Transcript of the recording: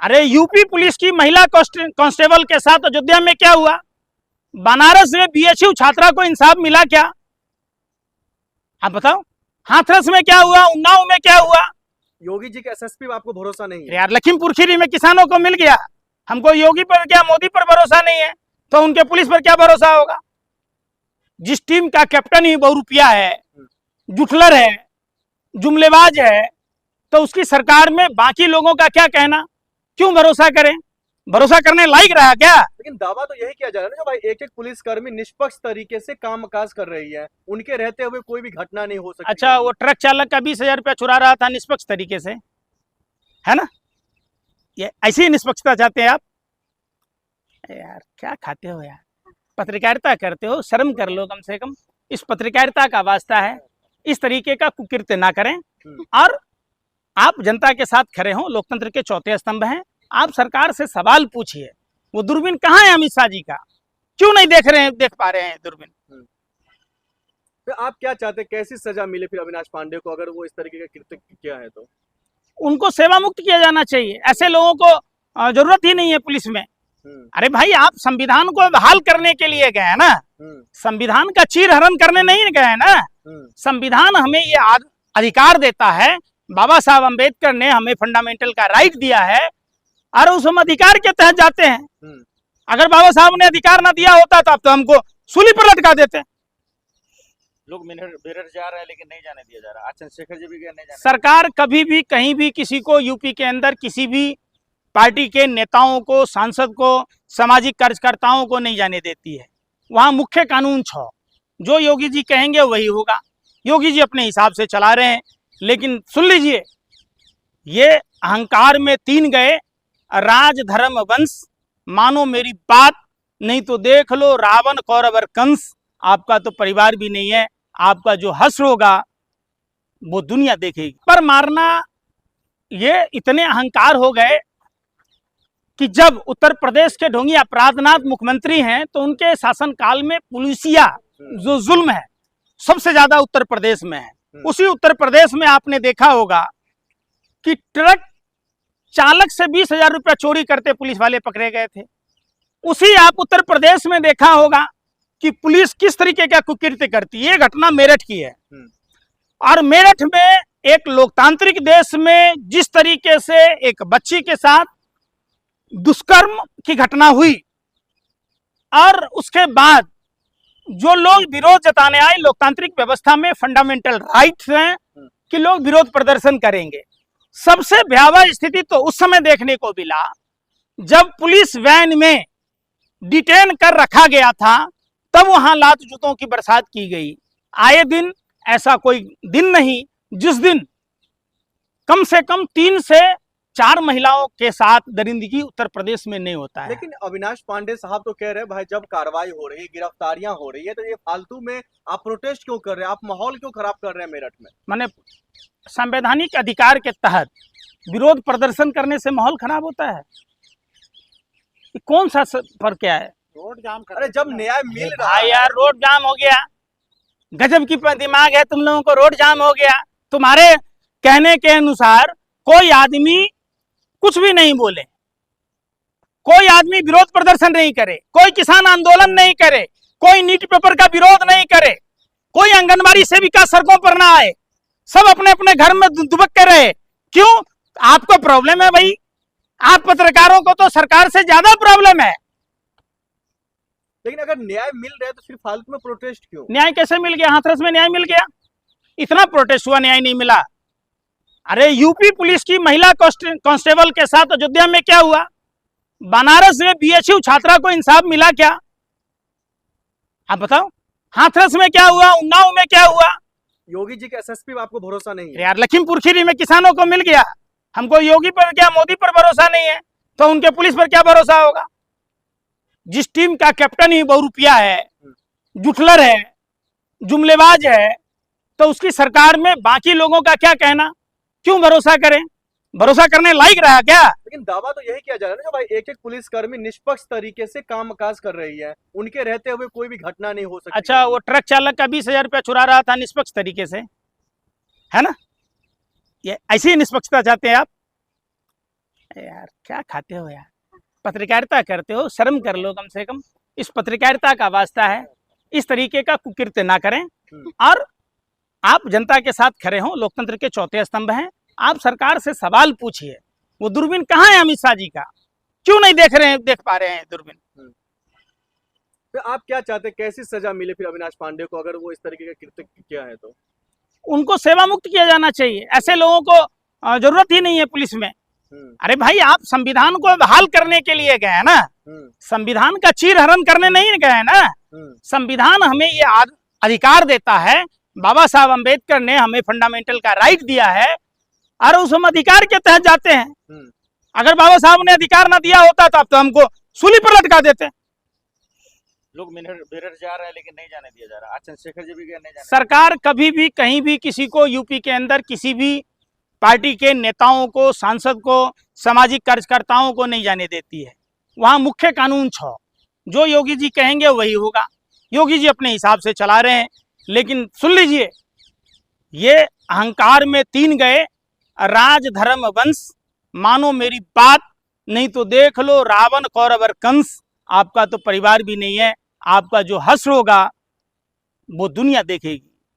अरे UP police की महिला कांस्टेबल के साथ अयोध्या में क्या हुआ? बनारस में बीएचयू छात्रा को इंसाफ मिला क्या? आप बताओ। हाथरस में क्या हुआ? उन्नाव में क्या हुआ? योगी जी के एसएसपी पे आपको भरोसा नहीं है? यार लखीमपुर खीरी में किसानों को मिल गया, हमको योगी पर क्या मोदी पर भरोसा नहीं है तो उनके पुलिस पर क्या भरोसा होगा? जिस टीम का कैप्टन ही बहुरूपिया है, जुटलर है, जुमलेबाज है, तो उसकी सरकार में बाकी लोगों का क्या कहना? क्यों भरोसा करें? भरोसा करने लायक रहा क्या? लेकिन दावा तो यही किया जा रहा है ना, जो भाई एक एक पुलिसकर्मी निष्पक्ष तरीके से कामकाज कर रही है, उनके रहते हुए कोई भी घटना नहीं हो सकती। अच्छा, वो ट्रक चालक का 20,000 रुपया चुरा रहा था निष्पक्ष तरीके से, है ना? ये ऐसी ही निष्पक्षता चाहते हैं आप? यार क्या खाते हो यार? पत्रकारिता करते हो, शर्म कर लो कम से कम। इस पत्रकारिता का वास्ता है, इस तरीके का कुकृत्य ना करें। और आप जनता के साथ खड़े हो, लोकतंत्र के चौथे स्तंभ हैं। आप सरकार से सवाल पूछिए, वो दूरबीन कहाँ है अमित शाह जी का? क्यों नहीं देख पा रहे हैं दूरबीन? तो आप क्या चाहते हैं, कैसी सजा मिले फिर अविनाश पांडे को अगर वो इस तरीके का कृत्य किया है तो? उनको सेवा मुक्त किया जाना चाहिए। ऐसे लोगों को जरूरत ही नहीं है पुलिस में। अरे भाई, आप संविधान को बहाल करने के लिए गए हैं ना, संविधान का चीरहरण करने नहीं गए हैं ना। संविधान हमें ये अधिकार देता है, बाबा साहब अम्बेडकर ने हमें फंडामेंटल का राइट दिया है और उस हम अधिकार के तहत जाते हैं। अगर बाबा साहब ने अधिकार ना दिया होता तो अब तो हमको सूली पर लटका देते। लोग मेरठ जा रहे हैं लेकिन नहीं जाने दिया जा रहा। आज चंद्रशेखर जी भी गए, नहीं जाने। सरकार कभी भी कहीं भी किसी को यूपी के अंदर किसी भी पार्टी के नेताओं को, सांसद को, सामाजिक कार्यकर्ताओं को नहीं जाने देती है। वहां मुख्य कानून छो, जो योगी जी कहेंगे वही होगा। योगी जी अपने हिसाब से चला रहे हैं, लेकिन सुन लीजिए, ये अहंकार में 3 गए, राज धर्म वंश, मानो मेरी बात, नहीं तो देख लो रावण कौरव और कंस। आपका तो परिवार भी नहीं है, आपका जो हश्र होगा वो दुनिया देखेगी। पर मारना, ये इतने अहंकार हो गए कि जब उत्तर प्रदेश के ढोंगी अपराधनाथ मुख्यमंत्री हैं तो उनके शासनकाल में पुलिसिया जो जुल्म है सबसे ज्यादा उत्तर प्रदेश में है। उसी उत्तर प्रदेश में आपने देखा होगा कि ट्रक चालक से 20,000 रुपया चोरी करते पुलिस वाले पकड़े गए थे। उसी आप उत्तर प्रदेश में देखा होगा कि पुलिस किस तरीके का कुकृत्य करती है। ये घटना मेरठ की है, और मेरठ में एक लोकतांत्रिक देश में जिस तरीके से एक बच्ची के साथ दुष्कर्म की घटना हुई और उसके बाद जो लोग विरोध जताने आए, लोकतांत्रिक व्यवस्था में फंडामेंटल राइट्स हैं कि लोग विरोध प्रदर्शन करेंगे। सबसे भयावह स्थिति तो उस समय देखने को मिला जब पुलिस वैन में डिटेन कर रखा गया था, तब वहां लात जूतों की बरसात की गई। आए दिन ऐसा कोई दिन नहीं जिस दिन कम से कम 3 से 4 महिलाओं के साथ दरिंदगी उत्तर प्रदेश में नहीं होता है। लेकिन अविनाश पांडे साहब तो कह रहे हैं भाई, जब कार्रवाई हो रही है, गिरफ्तारियां हो रही है, तो ये फालतू में आप प्रोटेस्ट क्यों कर रहे हैं? आप माहौल क्यों खराब कर रहे हैं मेरठ में? माने संवैधानिक अधिकार के तहत विरोध प्रदर्शन करने से माहौल खराब होता है? कौन सा फर्क क्या है? रोड जाम कर। अरे जब न्याय मिल रहा है यार, रोड जाम हो गया, गजब की दिमाग है तुम लोगों को। रोड जाम हो गया, तुम्हारे कहने के अनुसार कोई आदमी कुछ भी नहीं बोले, कोई आदमी विरोध प्रदर्शन नहीं करे, कोई किसान आंदोलन नहीं करे, कोई नीट पेपर का विरोध नहीं करे, कोई आंगनबाड़ी सेविका सड़कों पर ना आए, सब अपने अपने घर में दुबक के रहे। क्यों? आपको प्रॉब्लम है भाई। आप पत्रकारों को तो सरकार से ज्यादा प्रॉब्लम है। लेकिन अगर न्याय मिल रहा है तो फिर फालतू में प्रोटेस्ट क्यों? न्याय कैसे मिल गया? हाथरस में न्याय मिल गया, इतना प्रोटेस्ट हुआ, न्याय नहीं मिला। अरे यूपी पुलिस की महिला कांस्टेबल के साथ अयोध्या में क्या हुआ? बनारस में बीएचयू छात्रा को इंसाफ मिला क्या? आप बताओ। हाथरस में क्या हुआ? उन्नाव में क्या हुआ? योगी जी के एसएसपी पे आपको भरोसा नहीं है? यार लखीमपुर खीरी में किसानों को मिल गया, हमको योगी पर क्या मोदी पर भरोसा नहीं है तो उनके पुलिस पर क्या भरोसा होगा? जिस टीम का कैप्टन ही बहुरूपिया है, जुटलर है, जुमलेबाज है, तो उसकी सरकार में बाकी लोगों का क्या कहना? क्यों भरोसा करें? भरोसा करने लायक रहा क्या? लेकिन दावा तो यही किया जा रहा है ना, जो भाई एक एक पुलिसकर्मी निष्पक्ष तरीके से कामकाज कर रही है, उनके रहते हुए कोई भी घटना नहीं हो सकती। अच्छा, वो ट्रक चालक का 20,000 रुपया चुरा रहा था निष्पक्ष तरीके से, है ना? ये ऐसी ही निष्पक्षता चाहते हैं आप? यार क्या खाते हो यार, पत्रकारिता करते हो, शर्म कर लो कम से कम। इस पत्रकारिता का वास्ता है, इस तरीके का कुकृत्य ना करें। और आप जनता के साथ खड़े हो, लोकतंत्र के चौथे स्तंभ हैं। आप सरकार से सवाल पूछिए, वो दूरबीन कहाँ है अमित शाह जी का, क्यों नहीं देख पा रहे हैं दूरबीन। फिर आप क्या चाहते हैं, कैसी सजा मिले फिर अविनाश पांडे को अगर वो इस तरीके का कृत्य किया है तो? उनको सेवा मुक्त किया जाना चाहिए। ऐसे लोगों को जरूरत ही नहीं है पुलिस में। अरे भाई, आप संविधान को बहाल करने के लिए गए हैं ना, संविधान का चीरहरण करने नहीं गए हैं ना। संविधान हमें ये अधिकार देता है, बाबा साहब अम्बेडकर ने हमें फंडामेंटल का राइट दिया है, और उस हम अधिकार के तहत जाते हैं। अगर बाबा साहब ने अधिकार ना दिया होता तो अब तो हमको सूली पर लटका देते। लोग बेरर जा रहे हैं लेकिन नहीं जाने दिया जा रहा। आज चंद्रशेखर जी भी गए, नहीं जाने। सरकार कभी भी कहीं भी किसी को यूपी के अंदर किसी भी पार्टी के नेताओं को, सांसद को, सामाजिक कार्यकर्ताओं को नहीं जाने देती है। वहाँ मुख्य कानून छ, जो योगी जी कहेंगे वही होगा। योगी जी अपने हिसाब से चला रहे हैं, लेकिन सुन लीजिए, ये अहंकार में 3 गए, राज धर्म वंश, मानो मेरी बात, नहीं तो देख लो रावण कौरव और कंस। आपका तो परिवार भी नहीं है, आपका जो हश्र होगा वो दुनिया देखेगी।